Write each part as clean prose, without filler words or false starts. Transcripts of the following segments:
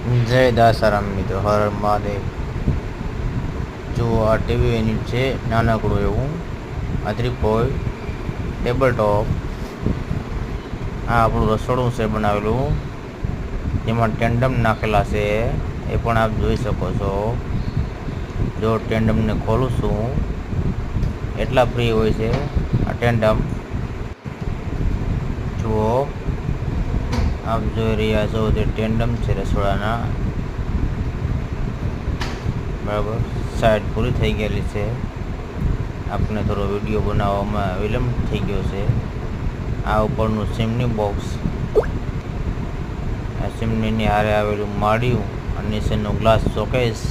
જય દાસારામ મિત્રો, હર હર મહાદેવ. જો આ ટીવી યુનિટ છે, નાનકડું એવું આ ત્રિપોલ ટેબલ ટોપ. આ આપણું રસોડું છે બનાવેલું, જેમાં ટેન્ડમ નાખેલા છે, એ પણ આપ જોઈ શકો છો. જો ટેન્ડમને ખોલું છું, એટલા ફ્રી હોય છે આ ટેન્ડમ. જુઓ, આપ જોઈ રહ્યા છો તે ટેન્ડમ છે રસોડાના. બરાબર, સાઈડ પૂરી થઈ ગયેલી છે. આપણે થોડો વિડીયો બનાવવામાં વિલંબ થઈ ગયો છે. આ ઉપરનું સિમની બોક્સ, આ સિમનીની હારે આવેલું માળિયું અને નીચેનું ગ્લાસ શોકેસ.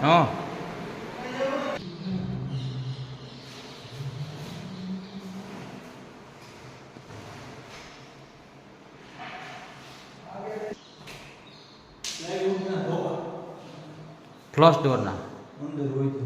હા, ક્લોઝ ડોરના અંદર હોય તો